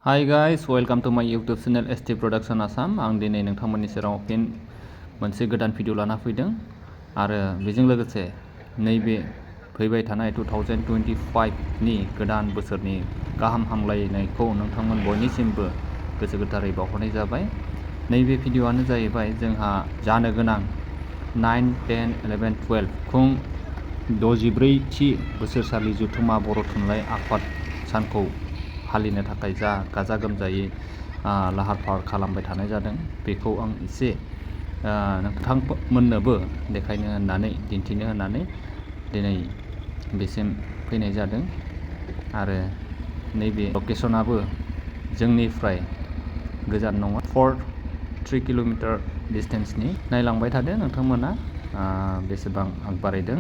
Hi guys welcome to माय YouTube channel ST production Assam आं दिनै नोंथांमोननि सेराव फिन मोनसे गोदान भिडिअ लाना फैदों आरो बेजों लोगोसे नैबे फैबाय थानाय 2025 नि गोदान बोसोरनि गाहाम हामलायनायखौ नोंथांमोन बयनिसिमबो गोसो गोथारै बावहरनाय जाबाय। नैबे भिडिअआनो जाहैबाय जोंहा जानो गोनां 9, 10, 11, 12 खुं 64थि बोसोरसालि जथुम्मा बर' थुनलाइ आफाद सानखौ फालिनो थाखाय जा गाजा गोमजायै लाहार फाहार खालामबाय थानाय जादों बेखौ आं एसे नोंथांमोननोबो देखायनो होननानै दिन्थिनो होननानै दिनै बेसिम फैनाय जादों आरो नैबे लकेसनाबो जोंनिफ्राय गोजान नङा 3 किल'मिटार डिसटेन्सनि नायलांबाय थादो नोंथांमोना बेसेबां आग बारायदों